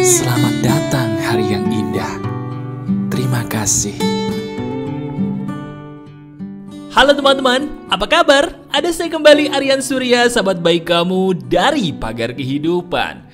Selamat datang hari yang indah. Terima kasih. Halo teman-teman, apa kabar? Ada saya kembali, Aryan Surya, sahabat baik kamu dari Pagar Kehidupan.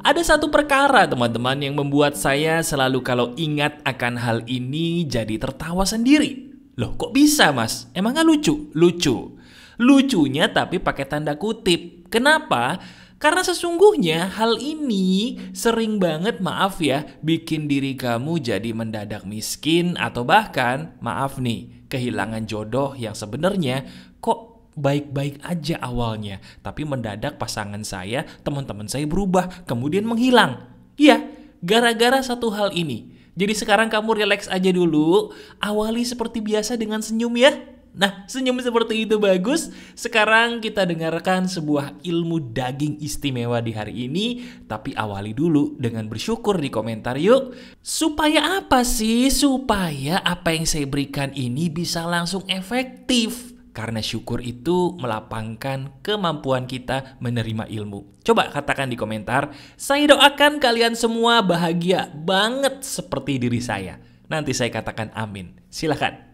Ada satu perkara teman-teman yang membuat saya selalu kalau ingat akan hal ini jadi tertawa sendiri. Loh kok bisa mas? Emangnya lucu? Lucu. Lucunya tapi pakai tanda kutip. Kenapa? Karena sesungguhnya hal ini sering banget, maaf ya, bikin diri kamu jadi mendadak miskin atau bahkan, maaf nih, kehilangan jodoh yang sebenarnya kok baik-baik aja awalnya. Tapi mendadak pasangan saya, teman-teman saya berubah, kemudian menghilang. Iya, gara-gara satu hal ini. Jadi sekarang kamu relax aja dulu, awali seperti biasa dengan senyum ya. Nah, senyum seperti itu bagus. Sekarang kita dengarkan sebuah ilmu daging istimewa di hari ini. Tapi awali dulu dengan bersyukur di komentar yuk. Supaya apa sih? Supaya apa yang saya berikan ini bisa langsung efektif. Karena syukur itu melapangkan kemampuan kita menerima ilmu. Coba katakan di komentar, saya doakan kalian semua bahagia banget seperti diri saya. Nanti saya katakan amin. Silakan.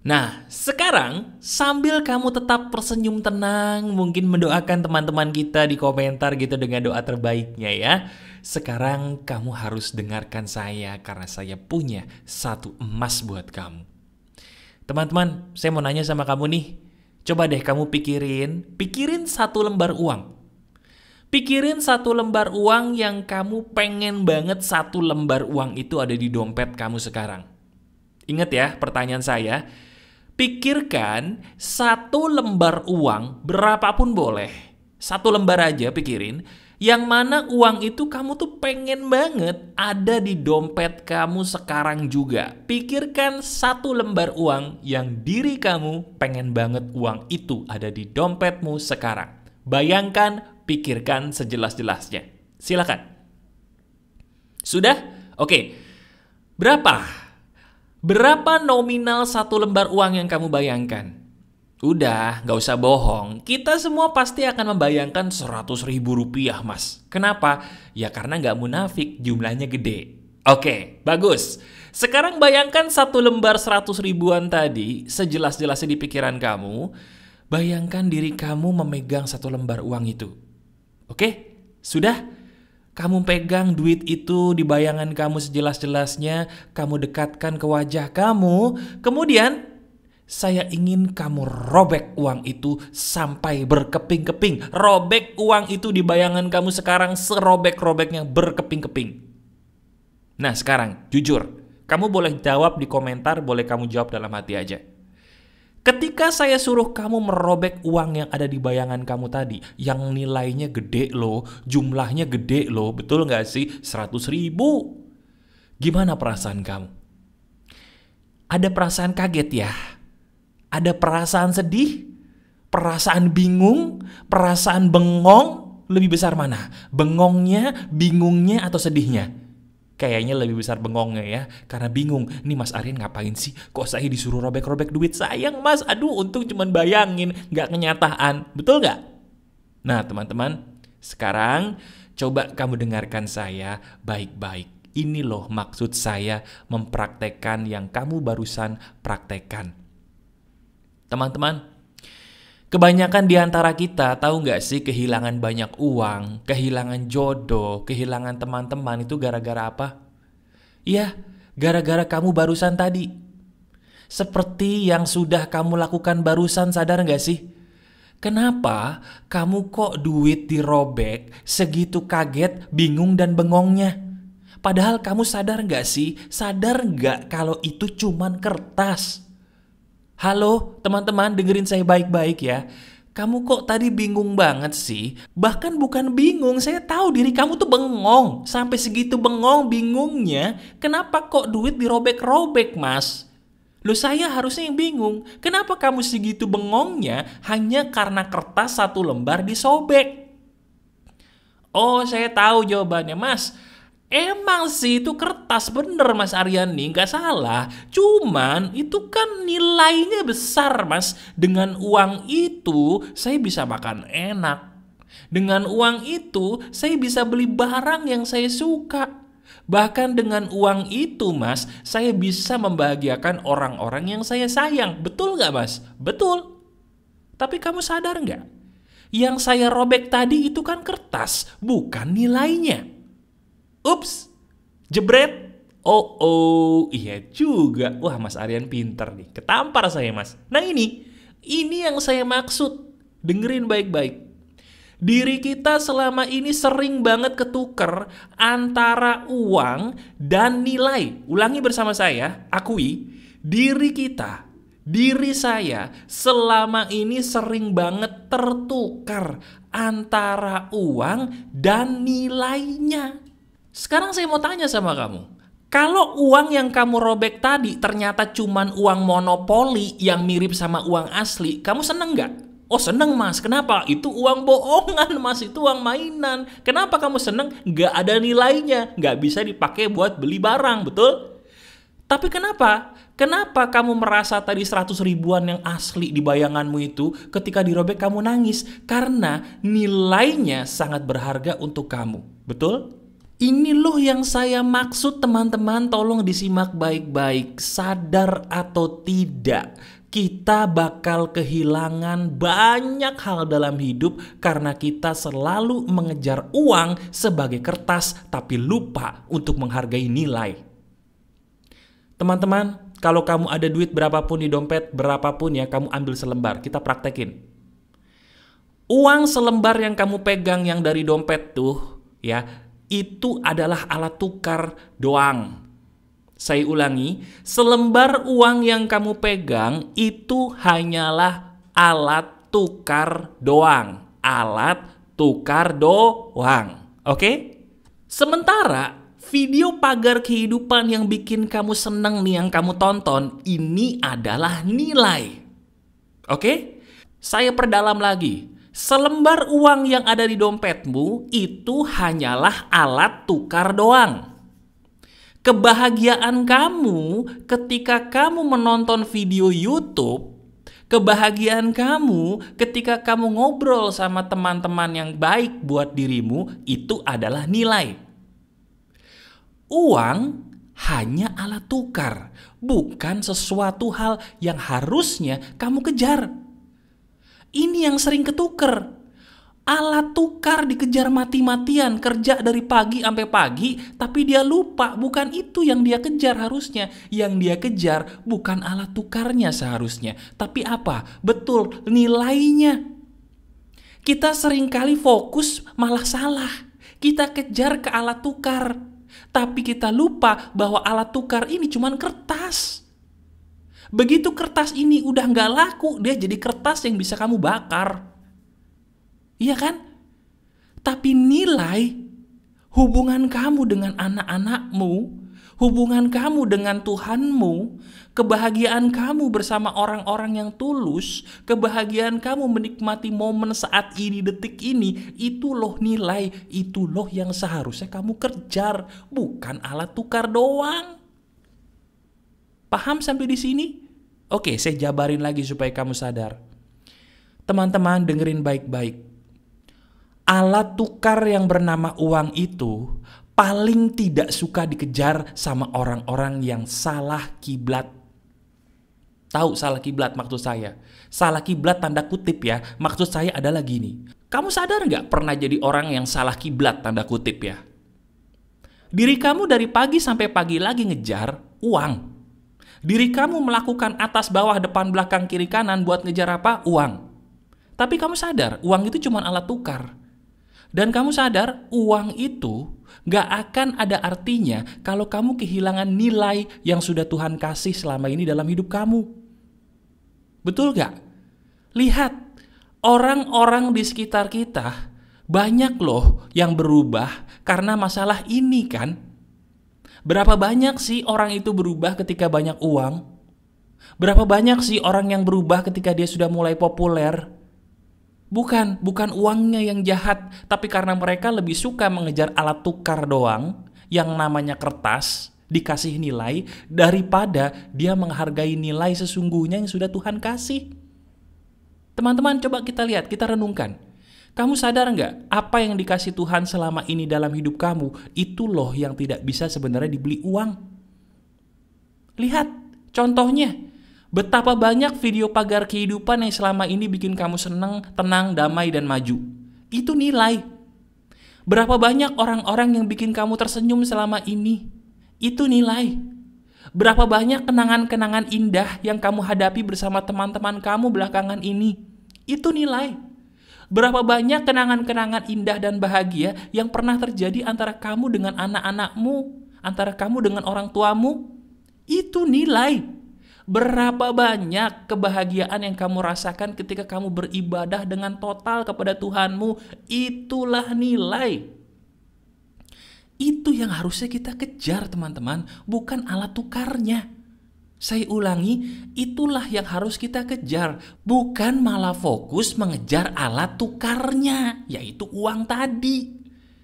Nah, sekarang sambil kamu tetap tersenyum tenang, mungkin mendoakan teman-teman kita di komentar gitu dengan doa terbaiknya ya. Sekarang kamu harus dengarkan saya karena saya punya satu emas buat kamu. Teman-teman, saya mau nanya sama kamu nih. Coba deh kamu pikirin satu lembar uang. Pikirin satu lembar uang yang kamu pengen banget satu lembar uang itu ada di dompet kamu sekarang. Ingat ya pertanyaan saya. Pikirkan satu lembar uang, berapapun boleh. Satu lembar aja pikirin. Yang mana uang itu kamu tuh pengen banget ada di dompet kamu sekarang juga. Pikirkan satu lembar uang yang diri kamu pengen banget uang itu ada di dompetmu sekarang. Bayangkan, pikirkan sejelas-jelasnya. Silakan. Sudah? Oke. Berapa nominal satu lembar uang yang kamu bayangkan? Udah, gak usah bohong. Kita semua pasti akan membayangkan 100.000 rupiah, mas. Kenapa? Ya karena gak munafik, jumlahnya gede. Oke, bagus. Sekarang bayangkan satu lembar 100 ribuan tadi, sejelas-jelasnya di pikiran kamu. Bayangkan diri kamu memegang satu lembar uang itu. Oke, sudah? Kamu pegang duit itu di bayangan kamu sejelas-jelasnya, kamu dekatkan ke wajah kamu, kemudian saya ingin kamu robek uang itu sampai berkeping-keping. Robek uang itu di bayangan kamu sekarang serobek-robeknya berkeping-keping. Nah sekarang, jujur, kamu boleh jawab di komentar, boleh kamu jawab dalam hati aja. Ketika saya suruh kamu merobek uang yang ada di bayangan kamu tadi, yang nilainya gede loh, jumlahnya gede loh, betul nggak sih? 100.000. Gimana perasaan kamu? Ada perasaan kaget ya? Ada perasaan sedih? Perasaan bingung? Perasaan bengong? Lebih besar mana? Bengongnya, bingungnya, atau sedihnya? Kayaknya lebih besar bengongnya ya. Karena bingung, nih Mas Aryan ngapain sih? Kok saya disuruh robek-robek duit? Sayang mas, aduh untung cuman bayangin, gak kenyataan. Betul gak? Nah teman-teman, sekarang coba kamu dengarkan saya baik-baik. Ini loh maksud saya mempraktekkan yang kamu barusan praktekkan. Teman-teman, kebanyakan di antara kita tahu nggak sih kehilangan banyak uang, kehilangan jodoh, kehilangan teman-teman itu gara-gara apa? Iya, gara-gara kamu barusan tadi. Seperti yang sudah kamu lakukan barusan, sadar nggak sih? Kenapa kamu kok duit dirobek segitu kaget, bingung dan bengongnya? Padahal kamu sadar nggak sih? Sadar nggak kalau itu cuman kertas? Halo teman-teman, dengerin saya baik-baik ya. Kamu kok tadi bingung banget sih? Bahkan bukan bingung, saya tahu diri kamu tuh bengong. Sampai segitu bingungnya, kenapa kok duit dirobek-robek mas? Loh saya harusnya yang bingung. Kenapa kamu segitu bengongnya hanya karena kertas satu lembar disobek? Oh saya tahu jawabannya mas. Emang sih itu kertas, bener Mas Aryan nih, gak salah. Cuman itu kan nilainya besar mas. Dengan uang itu saya bisa makan enak. Dengan uang itu saya bisa beli barang yang saya suka. Bahkan dengan uang itu, Mas, saya bisa membahagiakan orang-orang yang saya sayang. Betul nggak, Mas? Betul. Tapi kamu sadar nggak? Yang saya robek tadi itu kan kertas, bukan nilainya. Ups, jebret. Oh, iya juga. Wah, Mas Aryan pinter nih. Ketampar saya, Mas. Nah ini yang saya maksud. Dengerin baik-baik. Diri kita selama ini sering banget ketuker antara uang dan nilai. Ulangi bersama saya, akui, diri saya selama ini sering banget tertukar antara uang dan nilainya. Sekarang saya mau tanya sama kamu. Kalau uang yang kamu robek tadi ternyata cuman uang monopoli yang mirip sama uang asli, kamu seneng nggak? Oh seneng, Mas, kenapa? Itu uang bohongan, Mas, itu uang mainan. Kenapa kamu seneng? Nggak ada nilainya, nggak bisa dipakai buat beli barang, betul? Tapi kenapa? Kenapa kamu merasa tadi 100 ribuan yang asli di bayanganmu itu ketika dirobek kamu nangis? Karena nilainya sangat berharga untuk kamu, betul? Ini loh yang saya maksud, teman-teman, tolong disimak baik-baik. Sadar atau tidak, kita bakal kehilangan banyak hal dalam hidup karena kita selalu mengejar uang sebagai kertas tapi lupa untuk menghargai nilai. Teman-teman, kalau kamu ada duit berapapun di dompet, berapapun ya, kamu ambil selembar, kita praktekin. Uang selembar yang kamu pegang yang dari dompet tuh, ya, itu adalah alat tukar doang. Saya ulangi, selembar uang yang kamu pegang itu hanyalah alat tukar doang. Alat tukar doang. Oke? Sementara video pagar kehidupan yang bikin kamu seneng nih yang kamu tonton, ini adalah nilai. Oke? Saya perdalam lagi. Selembar uang yang ada di dompetmu itu hanyalah alat tukar doang. Kebahagiaan kamu ketika kamu menonton video YouTube, kebahagiaan kamu ketika kamu ngobrol sama teman-teman yang baik buat dirimu, itu adalah nilai. Uang hanya alat tukar, bukan sesuatu hal yang harusnya kamu kejar. Ini yang sering ketuker. Alat tukar dikejar mati-matian, kerja dari pagi sampai pagi, tapi dia lupa bukan itu yang dia kejar harusnya. Yang dia kejar bukan alat tukarnya seharusnya, tapi apa? Betul, nilainya. Kita seringkali fokus malah salah. Kita kejar ke alat tukar, tapi kita lupa bahwa alat tukar ini cuma kertas. Begitu kertas ini udah nggak laku, dia jadi kertas yang bisa kamu bakar. Iya kan? Tapi nilai, hubungan kamu dengan anak-anakmu, hubungan kamu dengan Tuhanmu, kebahagiaan kamu bersama orang-orang yang tulus, kebahagiaan kamu menikmati momen saat ini, detik ini, itu loh nilai, itu loh yang seharusnya kamu kejar, bukan alat tukar doang. Paham sampai di sini? Oke, saya jabarin lagi supaya kamu sadar. Teman-teman, dengerin baik-baik. Alat tukar yang bernama uang itu paling tidak suka dikejar sama orang-orang yang salah kiblat. Tahu salah kiblat maksud saya? Salah kiblat tanda kutip ya. Maksud saya adalah gini. Kamu sadar nggak pernah jadi orang yang salah kiblat tanda kutip ya? Diri kamu dari pagi sampai pagi lagi ngejar uang. Diri kamu melakukan atas bawah depan belakang kiri kanan buat ngejar apa? Uang. Tapi kamu sadar uang itu cuma alat tukar. Dan kamu sadar uang itu gak akan ada artinya kalau kamu kehilangan nilai yang sudah Tuhan kasih selama ini dalam hidup kamu. Betul gak? Lihat, orang-orang di sekitar kita banyak loh yang berubah karena masalah ini kan. Berapa banyak sih orang itu berubah ketika banyak uang? Berapa banyak sih orang yang berubah ketika dia sudah mulai populer? Bukan uangnya yang jahat, tapi karena mereka lebih suka mengejar alat tukar doang, yang namanya kertas, dikasih nilai, daripada dia menghargai nilai sesungguhnya yang sudah Tuhan kasih. Teman-teman, coba kita lihat, kita renungkan. Kamu sadar nggak, apa yang dikasih Tuhan selama ini dalam hidup kamu, itu loh yang tidak bisa sebenarnya dibeli uang. Lihat, contohnya, betapa banyak video pagar kehidupan yang selama ini bikin kamu senang, tenang, damai, dan maju. Itu nilai. Berapa banyak orang-orang yang bikin kamu tersenyum selama ini? Itu nilai. Berapa banyak kenangan-kenangan indah yang kamu hadapi bersama teman-teman kamu belakangan ini? Itu nilai. Berapa banyak kenangan-kenangan indah dan bahagia yang pernah terjadi antara kamu dengan anak-anakmu, antara kamu dengan orang tuamu? Itu nilai. Berapa banyak kebahagiaan yang kamu rasakan ketika kamu beribadah dengan total kepada Tuhanmu? Itulah nilai. Itu yang harusnya kita kejar, teman-teman, bukan alat tukarnya. Saya ulangi, itulah yang harus kita kejar, bukan malah fokus mengejar alat tukarnya, yaitu uang tadi.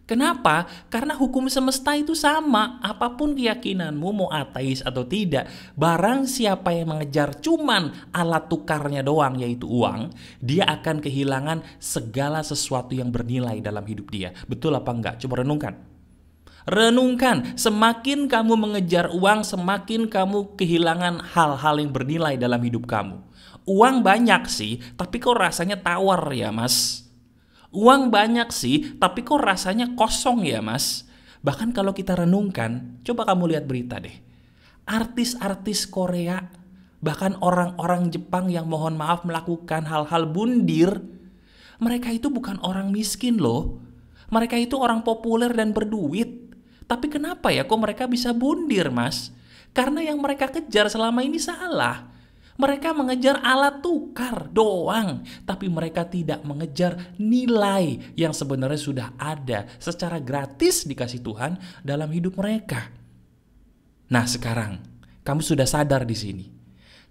Kenapa? Karena hukum semesta itu sama, apapun keyakinanmu, mau ateis atau tidak, barang siapa yang mengejar cuman alat tukarnya doang, yaitu uang, dia akan kehilangan segala sesuatu yang bernilai dalam hidup dia. Betul apa enggak? Coba renungkan. Renungkan, semakin kamu mengejar uang, semakin kamu kehilangan hal-hal yang bernilai dalam hidup kamu. Uang banyak sih, tapi kok rasanya tawar ya mas? Uang banyak sih, tapi kok rasanya kosong ya mas? Bahkan kalau kita renungkan, coba kamu lihat berita deh. Artis-artis Korea, bahkan orang-orang Jepang yang mohon maaf melakukan hal-hal bundir, mereka itu bukan orang miskin loh. Mereka itu orang populer dan berduit. Tapi kenapa ya kok mereka bisa bundir mas? Karena yang mereka kejar selama ini salah. Mereka mengejar alat tukar doang. Tapi mereka tidak mengejar nilai yang sebenarnya sudah ada secara gratis dikasih Tuhan dalam hidup mereka. Nah sekarang, kamu sudah sadar di sini.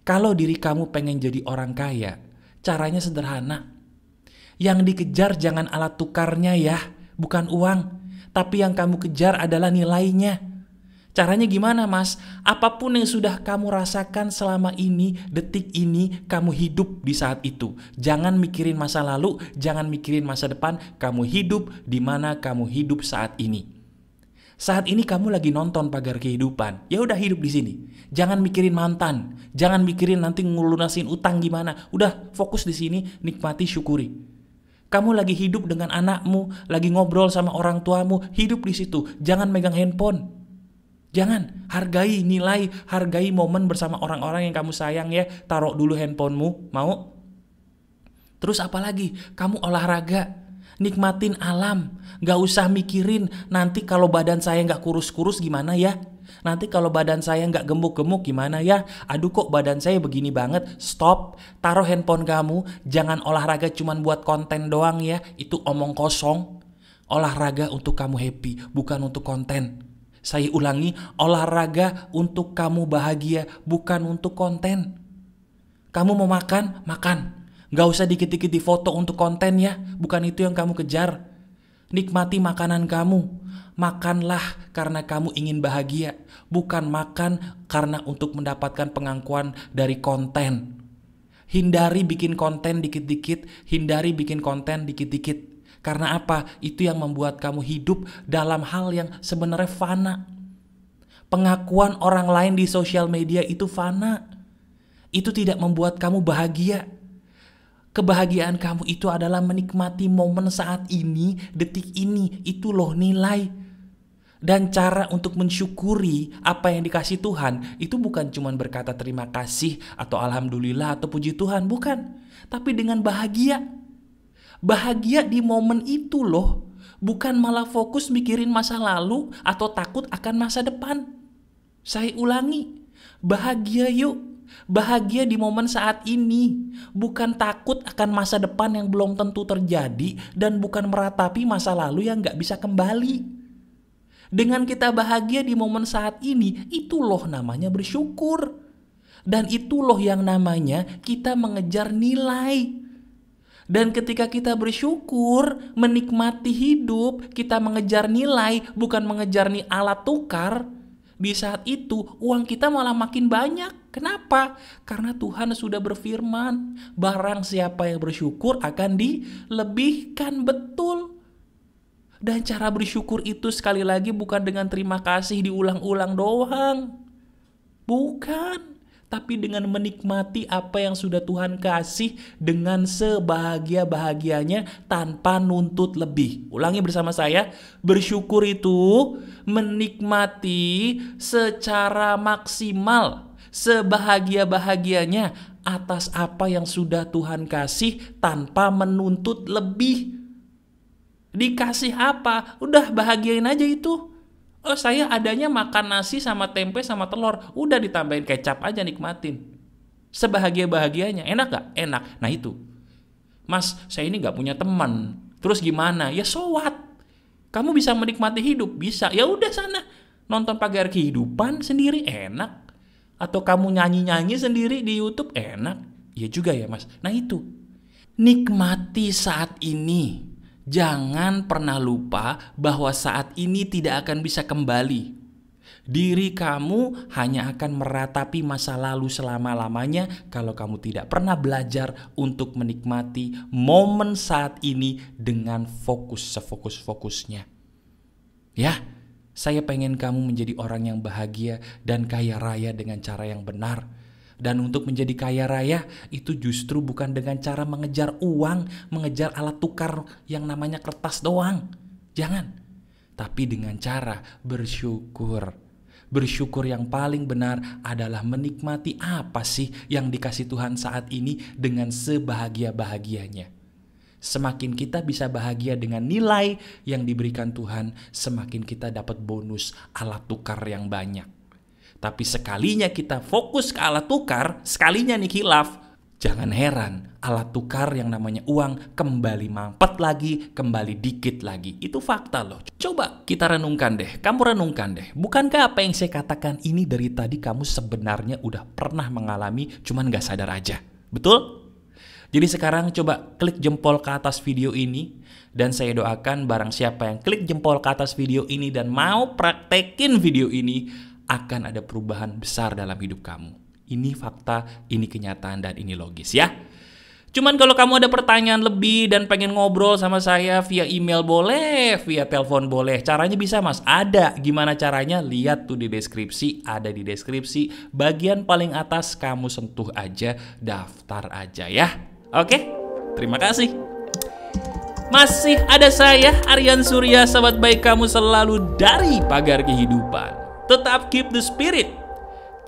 Kalau diri kamu pengen jadi orang kaya, caranya sederhana. Yang dikejar jangan alat tukarnya ya, bukan uang. Tapi yang kamu kejar adalah nilainya. Caranya gimana mas? Apapun yang sudah kamu rasakan selama ini, detik ini, kamu hidup di saat itu. Jangan mikirin masa lalu, jangan mikirin masa depan. Kamu hidup di mana kamu hidup saat ini. Saat ini kamu lagi nonton pagar kehidupan. Ya udah hidup di sini. Jangan mikirin mantan, jangan mikirin nanti ngelunasin utang gimana. Udah fokus di sini, nikmati, syukuri. Kamu lagi hidup dengan anakmu, lagi ngobrol sama orang tuamu, hidup di situ. Jangan megang handphone. Jangan, hargai nilai, hargai momen bersama orang-orang yang kamu sayang ya. Taruh dulu handphonemu, mau? Terus apa lagi? Kamu olahraga, nikmatin alam. Gak usah mikirin nanti kalau badan saya gak kurus-kurus gimana ya. Nanti kalau badan saya nggak gemuk-gemuk gimana ya? Aduh kok badan saya begini banget. Stop, taruh handphone kamu. Jangan olahraga cuman buat konten doang ya. Itu omong kosong. Olahraga untuk kamu happy, bukan untuk konten. Saya ulangi, olahraga untuk kamu bahagia, bukan untuk konten. Kamu mau makan, makan. Nggak usah dikit-dikit di foto untuk konten ya. Bukan itu yang kamu kejar. Nikmati makanan kamu. Makanlah karena kamu ingin bahagia, bukan makan karena untuk mendapatkan pengakuan dari konten. Hindari bikin konten dikit-dikit, hindari bikin konten dikit-dikit. Karena apa? Itu yang membuat kamu hidup dalam hal yang sebenarnya fana. Pengakuan orang lain di sosial media itu fana. Itu tidak membuat kamu bahagia. Kebahagiaan kamu itu adalah menikmati momen saat ini, detik ini. Itu loh nilai. Dan cara untuk mensyukuri apa yang dikasih Tuhan itu bukan cuma berkata terima kasih atau alhamdulillah atau puji Tuhan, bukan. Tapi dengan bahagia. Bahagia di momen itu loh. Bukan malah fokus mikirin masa lalu atau takut akan masa depan. Saya ulangi, bahagia yuk. Bahagia di momen saat ini. Bukan takut akan masa depan yang belum tentu terjadi. Dan bukan meratapi masa lalu yang gak bisa kembali. Dengan kita bahagia di momen saat ini, itu loh namanya bersyukur. Dan itu loh yang namanya kita mengejar nilai. Dan ketika kita bersyukur, menikmati hidup, kita mengejar nilai, bukan mengejar alat tukar. Di saat itu, uang kita malah makin banyak. Kenapa? Karena Tuhan sudah berfirman, barang siapa yang bersyukur akan dilebihkan. Betul. Dan cara bersyukur itu sekali lagi bukan dengan terima kasih diulang-ulang doang. Bukan. Tapi dengan menikmati apa yang sudah Tuhan kasih dengan sebahagia-bahagianya tanpa nuntut lebih. Ulangi bersama saya, bersyukur itu menikmati secara maksimal sebahagia-bahagianya atas apa yang sudah Tuhan kasih tanpa menuntut lebih. Dikasih apa? Udah bahagiain aja itu. Oh, saya adanya makan nasi sama tempe sama telur. Udah ditambahin kecap aja, nikmatin. Sebahagia-bahagianya. Enak gak? Enak. Nah itu. Mas, saya ini gak punya teman. Terus gimana? Ya so what? Kamu bisa menikmati hidup? Bisa. Ya udah sana. Nonton Pagar Kehidupan sendiri enak. Atau kamu nyanyi-nyanyi sendiri di YouTube enak. Iya juga ya mas. Nah itu. Nikmati saat ini. Jangan pernah lupa bahwa saat ini tidak akan bisa kembali. Diri kamu hanya akan meratapi masa lalu selama-lamanya kalau kamu tidak pernah belajar untuk menikmati momen saat ini dengan fokus sefokus-fokusnya. Ya, saya pengen kamu menjadi orang yang bahagia dan kaya raya dengan cara yang benar. Dan untuk menjadi kaya raya itu justru bukan dengan cara mengejar uang, mengejar alat tukar yang namanya kertas doang. Jangan. Tapi dengan cara bersyukur. Bersyukur yang paling benar adalah menikmati apa sih yang dikasih Tuhan saat ini dengan sebahagia-bahagianya. Semakin kita bisa bahagia dengan nilai yang diberikan Tuhan, semakin kita dapat bonus alat tukar yang banyak. Tapi sekalinya kita fokus ke alat tukar, sekalinya nih khilaf, jangan heran alat tukar yang namanya uang kembali mampet lagi, kembali dikit lagi. Itu fakta loh. Coba kita renungkan deh, kamu renungkan deh. Bukankah apa yang saya katakan ini dari tadi kamu sebenarnya udah pernah mengalami, cuman gak sadar aja. Betul? Jadi sekarang coba klik jempol ke atas video ini. Dan saya doakan barang siapa yang klik jempol ke atas video ini dan mau praktekin video ini, akan ada perubahan besar dalam hidup kamu. Ini fakta, ini kenyataan, dan ini logis ya. Cuman kalau kamu ada pertanyaan lebih dan pengen ngobrol sama saya via email boleh, via telepon boleh. Caranya bisa mas, ada. Gimana caranya? Lihat tuh di deskripsi, ada di deskripsi. Bagian paling atas kamu sentuh aja, daftar aja ya. Oke, terima kasih. Masih ada saya, Aryan Surya, sahabat baik kamu selalu dari Pagar Kehidupan. Tetap keep the spirit,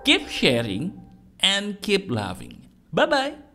keep sharing, and keep loving. Bye-bye.